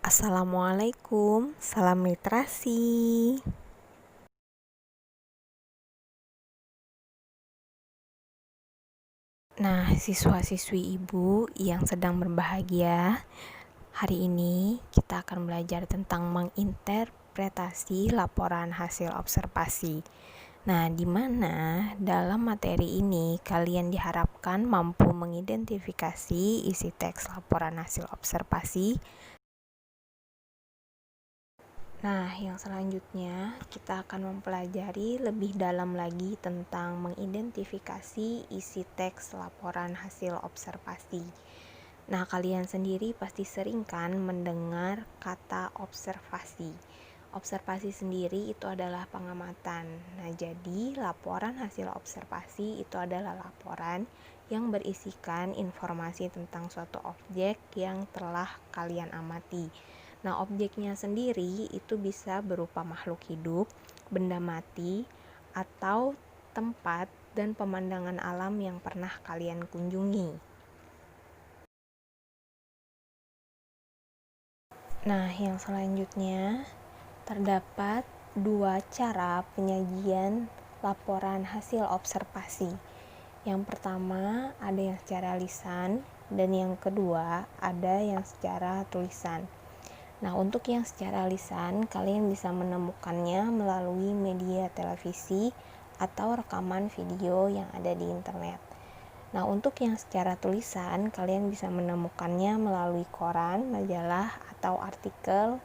Assalamualaikum, salam literasi. Nah, siswa-siswi ibu yang sedang berbahagia, hari ini kita akan belajar tentang menginterpretasi laporan hasil observasi. Nah, di mana dalam materi ini kalian diharapkan mampu mengidentifikasi isi teks laporan hasil observasi. Nah, yang selanjutnya kita akan mempelajari lebih dalam lagi tentang mengidentifikasi isi teks laporan hasil observasi. Nah, kalian sendiri pasti sering kan mendengar kata observasi. Observasi sendiri itu adalah pengamatan. Nah, jadi laporan hasil observasi itu adalah laporan yang berisikan informasi tentang suatu objek yang telah kalian amati. Nah, objeknya sendiri itu bisa berupa makhluk hidup, benda mati, atau tempat dan pemandangan alam yang pernah kalian kunjungi. Nah, yang selanjutnya terdapat dua cara penyajian laporan hasil observasi. Yang pertama ada yang secara lisan dan yang kedua ada yang secara tulisan. Nah, untuk yang secara lisan, kalian bisa menemukannya melalui media televisi atau rekaman video yang ada di internet. Nah, untuk yang secara tulisan, kalian bisa menemukannya melalui koran, majalah, atau artikel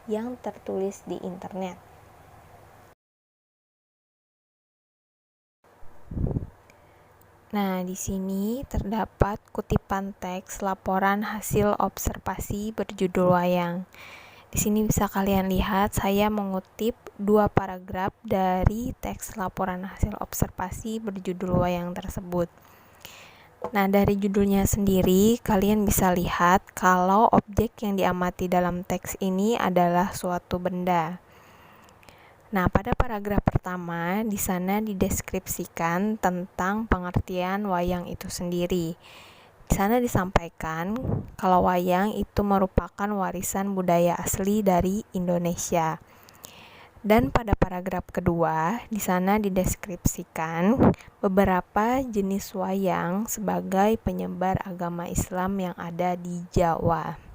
yang tertulis di internet. Nah, di sini terdapat kutipan teks laporan hasil observasi berjudul wayang. Di sini bisa kalian lihat saya mengutip dua paragraf dari teks laporan hasil observasi berjudul wayang tersebut. Nah, dari judulnya sendiri kalian bisa lihat kalau objek yang diamati dalam teks ini adalah suatu benda. Nah, pada paragraf pertama di sana dideskripsikan tentang pengertian wayang itu sendiri. Di sana disampaikan kalau wayang itu merupakan warisan budaya asli dari Indonesia. Dan pada paragraf kedua, di sana dideskripsikan beberapa jenis wayang sebagai penyebar agama Islam yang ada di Jawa.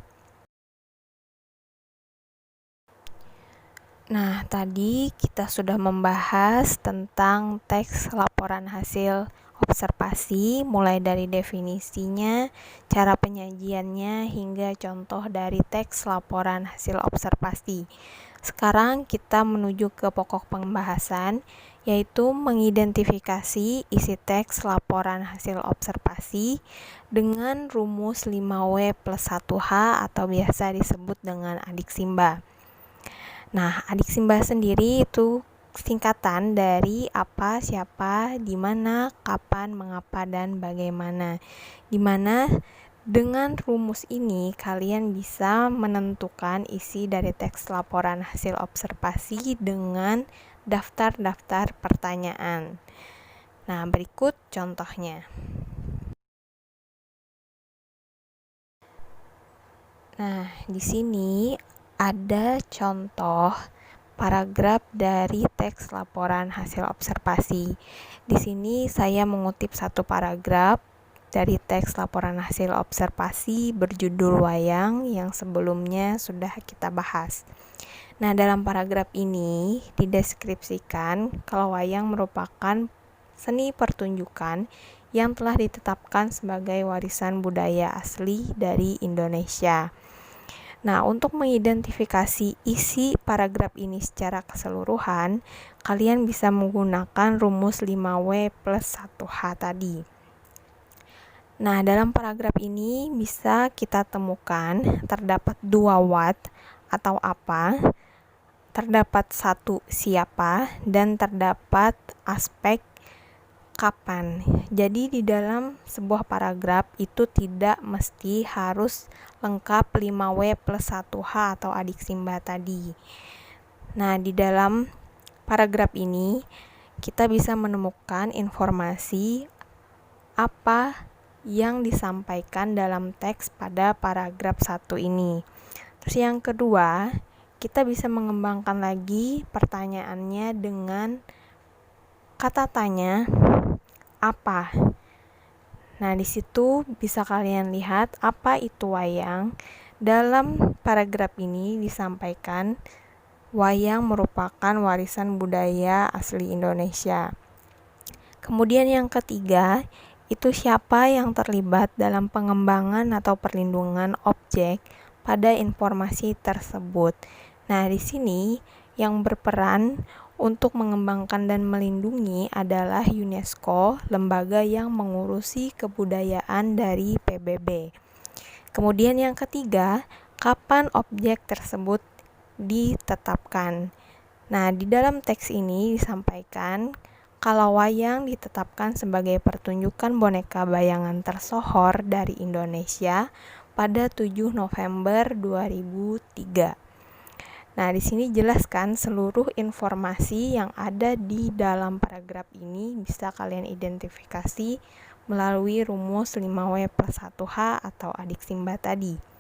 Nah, tadi kita sudah membahas tentang teks laporan hasil observasi, mulai dari definisinya, cara penyajiannya, hingga contoh dari teks laporan hasil observasi. Sekarang kita menuju ke pokok pembahasan, yaitu mengidentifikasi isi teks laporan hasil observasi dengan rumus 5W plus 1H atau biasa disebut dengan adik Simba. Nah, adik Simba sendiri itu singkatan dari apa, siapa, di mana, kapan, mengapa, dan bagaimana. Di mana dengan rumus ini kalian bisa menentukan isi dari teks laporan hasil observasi dengan daftar-daftar pertanyaan. Nah, berikut contohnya. Nah, di sini ada contoh paragraf dari teks laporan hasil observasi. Di sini saya mengutip satu paragraf dari teks laporan hasil observasi berjudul wayang yang sebelumnya sudah kita bahas. Nah, dalam paragraf ini dideskripsikan kalau wayang merupakan seni pertunjukan yang telah ditetapkan sebagai warisan budaya asli dari Indonesia. Nah, untuk mengidentifikasi isi paragraf ini secara keseluruhan, kalian bisa menggunakan rumus 5W plus 1H tadi. Nah, dalam paragraf ini bisa kita temukan terdapat 2 what atau apa, terdapat 1 siapa, dan terdapat aspek kapan. Jadi di dalam sebuah paragraf itu tidak mesti harus lengkap 5W plus 1H atau adik Simba tadi. Nah, di dalam paragraf ini kita bisa menemukan informasi apa yang disampaikan dalam teks pada paragraf 1 ini. Terus yang kedua, kita bisa mengembangkan lagi pertanyaannya dengan kata tanya apa. Nah, di situ bisa kalian lihat apa itu wayang. Dalam paragraf ini disampaikan wayang merupakan warisan budaya asli Indonesia. Kemudian yang ketiga, itu siapa yang terlibat dalam pengembangan atau perlindungan objek pada informasi tersebut. Nah, di sini yang berperan untuk mengembangkan dan melindungi adalah UNESCO, lembaga yang mengurusi kebudayaan dari PBB. Kemudian yang ketiga, kapan objek tersebut ditetapkan. Nah, di dalam teks ini disampaikan kalau wayang ditetapkan sebagai pertunjukan boneka bayangan tersohor dari Indonesia pada 7 November 2003. Nah, di sini jelaskan seluruh informasi yang ada di dalam paragraf ini bisa kalian identifikasi melalui rumus 5W+1H atau adik Simba tadi.